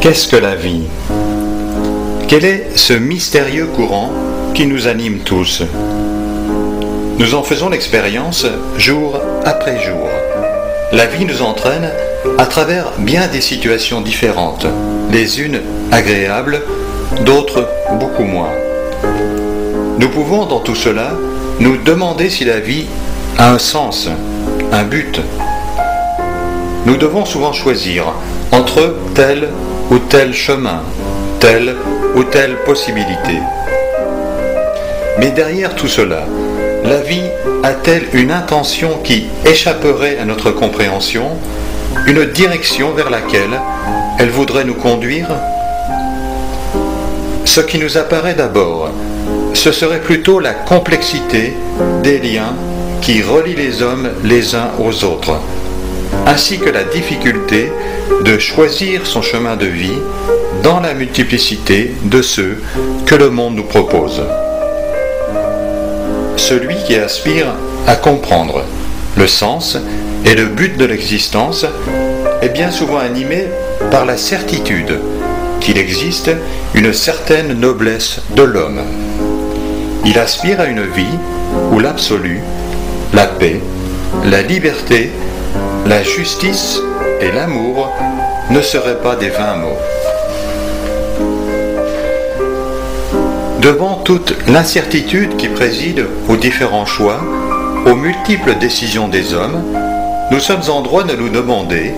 Qu'est-ce que la vie? Quel est ce mystérieux courant qui nous anime tous? Nous en faisons l'expérience jour après jour. La vie nous entraîne à travers bien des situations différentes, les unes agréables, d'autres beaucoup moins. Nous pouvons dans tout cela nous demander si la vie a un sens, un but. Nous devons souvent choisir entre tel ou tel chemin, telle ou telle possibilité. Mais derrière tout cela, la vie a-t-elle une intention qui échapperait à notre compréhension, une direction vers laquelle elle voudrait nous conduire? Ce qui nous apparaît d'abord, ce serait plutôt la complexité des liens qui relient les hommes les uns aux autres, ainsi que la difficulté de choisir son chemin de vie dans la multiplicité de ceux que le monde nous propose. Celui qui aspire à comprendre le sens et le but de l'existence est bien souvent animé par la certitude qu'il existe une certaine noblesse de l'homme. Il aspire à une vie où l'absolu, la paix, la liberté, la justice et l'amour ne seraient pas des vains mots. Devant toute l'incertitude qui préside aux différents choix, aux multiples décisions des hommes, nous sommes en droit de nous demander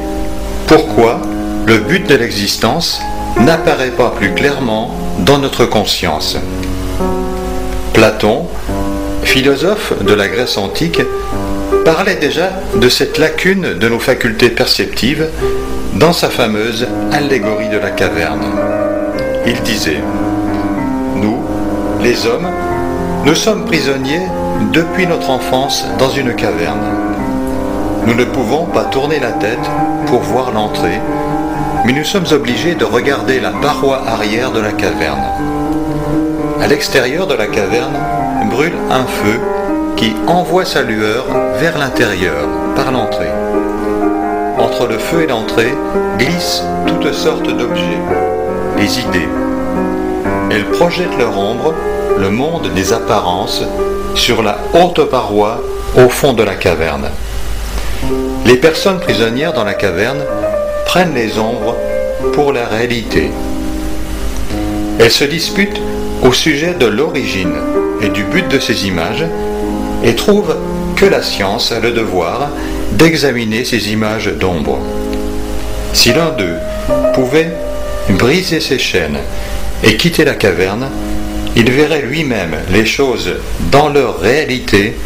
pourquoi le but de l'existence n'apparaît pas plus clairement dans notre conscience. Platon, philosophe de la Grèce antique, parlait déjà de cette lacune de nos facultés perceptives dans sa fameuse allégorie de la caverne. Il disait: nous, les hommes, nous sommes prisonniers depuis notre enfance dans une caverne. Nous ne pouvons pas tourner la tête pour voir l'entrée, mais nous sommes obligés de regarder la paroi arrière de la caverne. À l'extérieur de la caverne brûle un feu qui envoie sa lueur vers l'intérieur, par l'entrée. Entre le feu et l'entrée glissent toutes sortes d'objets, les idées. Elles projettent leur ombre, le monde des apparences, sur la haute paroi au fond de la caverne. Les personnes prisonnières dans la caverne prennent les ombres pour la réalité. Elles se disputent au sujet de l'origine et du but de ces images et trouvent que la science a le devoir d'examiner ces images d'ombre. Si l'un d'eux pouvait briser ses chaînes et quitter la caverne, il verrait lui-même les choses dans leur réalité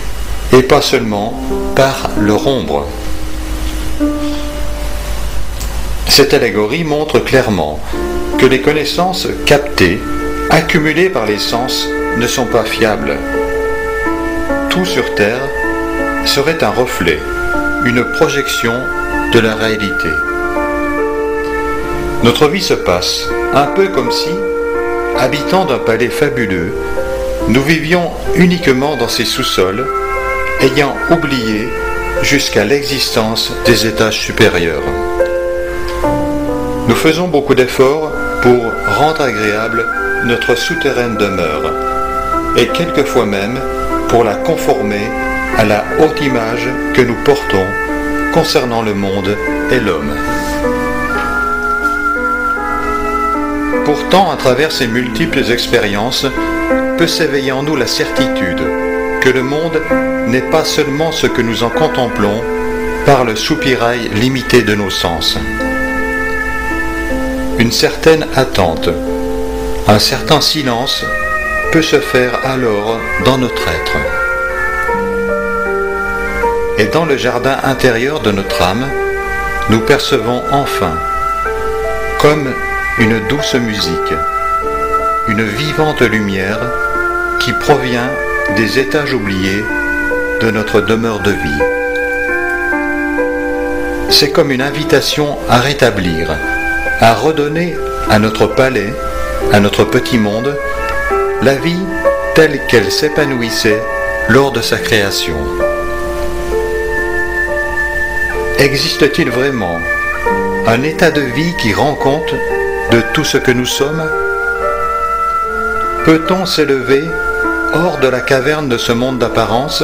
et pas seulement par leur ombre. Cette allégorie montre clairement que les connaissances captées, accumulées par les sens, ne sont pas fiables. Tout sur Terre serait un reflet, une projection de la réalité. Notre vie se passe un peu comme si, habitants d'un palais fabuleux, nous vivions uniquement dans ses sous-sols, ayant oublié jusqu'à l'existence des étages supérieurs. Nous faisons beaucoup d'efforts pour rendre agréable notre souterraine demeure, et quelquefois même pour la conformer à la haute image que nous portons concernant le monde et l'homme. Pourtant, à travers ces multiples expériences, peut s'éveiller en nous la certitude que le monde n'est pas seulement ce que nous en contemplons par le soupirail limité de nos sens. Une certaine attente, un certain silence peut se faire alors dans notre être. Et dans le jardin intérieur de notre âme, nous percevons enfin, comme une douce musique, une vivante lumière qui provient des étages oubliés de notre demeure de vie. C'est comme une invitation à rétablir, à redonner à notre palais, à notre petit monde, la vie telle qu'elle s'épanouissait lors de sa création. Existe-t-il vraiment un état de vie qui rend compte de tout ce que nous sommes? Peut-on s'élever hors de la caverne de ce monde d'apparence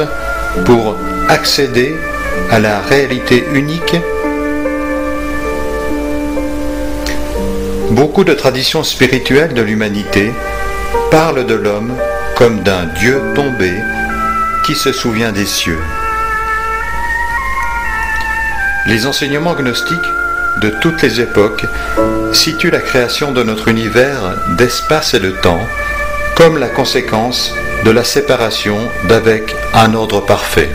pour accéder à la réalité unique? Beaucoup de traditions spirituelles de l'humanité parlent de l'homme comme d'un Dieu tombé qui se souvient des cieux. Les enseignements gnostiques de toutes les époques situent la création de notre univers d'espace et de temps comme la conséquence de la séparation d'avec un ordre parfait.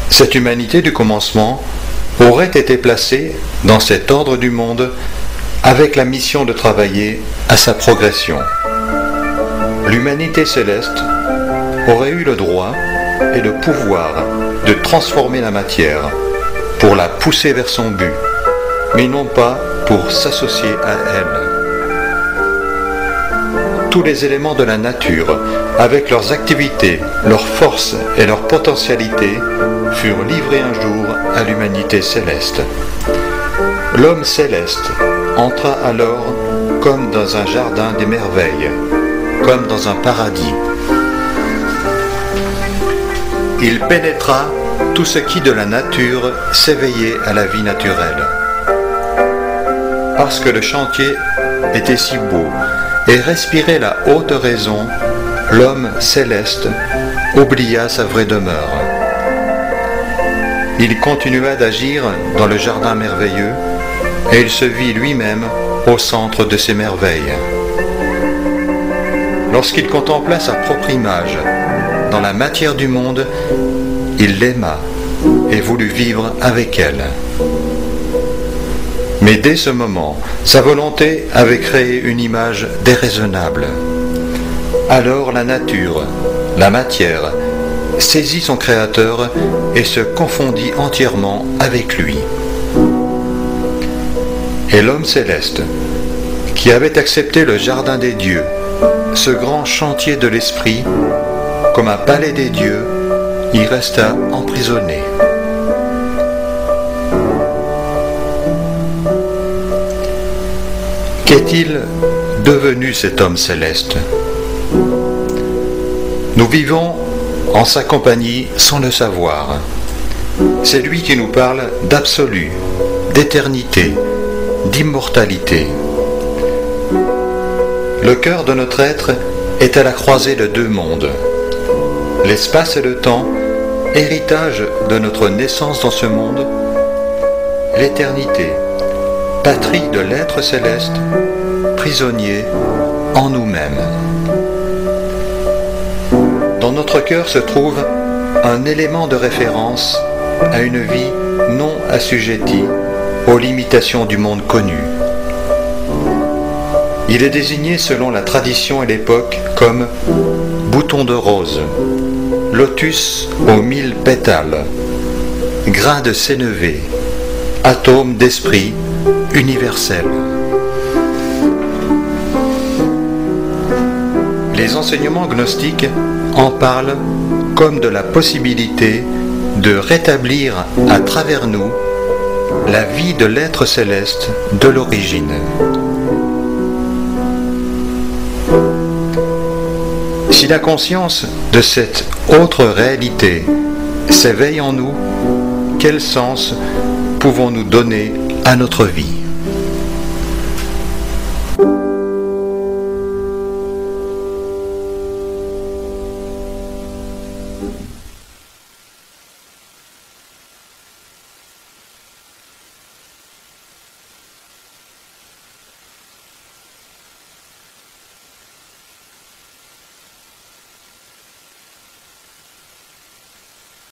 Cette humanité du commencement aurait été placée dans cet ordre du monde avec la mission de travailler à sa progression. L'humanité céleste aurait eu le droit et le pouvoir de transformer la matière pour la pousser vers son but, mais non pas pour s'associer à elle. Tous les éléments de la nature, avec leurs activités, leurs forces et leurs potentialités, furent livrés un jour à l'humanité céleste. L'homme céleste entra alors comme dans un jardin des merveilles, comme dans un paradis. Il pénétra tout ce qui de la nature s'éveillait à la vie naturelle. Parce que le chantier était si beau et respirait la haute raison, l'homme céleste oublia sa vraie demeure. Il continua d'agir dans le jardin merveilleux et il se vit lui-même au centre de ces merveilles. Lorsqu'il contempla sa propre image dans la matière du monde, il l'aima et voulut vivre avec elle. Mais dès ce moment, sa volonté avait créé une image déraisonnable. Alors la nature, la matière, saisit son créateur et se confondit entièrement avec lui. Et l'homme céleste, qui avait accepté le jardin des dieux, ce grand chantier de l'esprit, comme un palais des dieux, y resta emprisonné. Qu'est-il devenu cet homme céleste? Nous vivons en sa compagnie sans le savoir. C'est lui qui nous parle d'absolu, d'éternité, d'immortalité. Le cœur de notre être est à la croisée de deux mondes. L'espace et le temps, héritage de notre naissance dans ce monde, l'éternité, patrie de l'être céleste, prisonnier en nous-mêmes. Dans notre cœur se trouve un élément de référence à une vie non assujettie aux limitations du monde connu. Il est désigné selon la tradition et l'époque comme bouton de rose, lotus aux 1000 pétales, grain de sénévé, atome d'esprit universel. Les enseignements gnostiques en parlent comme de la possibilité de rétablir à travers nous la vie de l'être céleste de l'origine. Si la conscience de cette autre réalité s'éveille en nous, quel sens pouvons-nous donner à notre vie?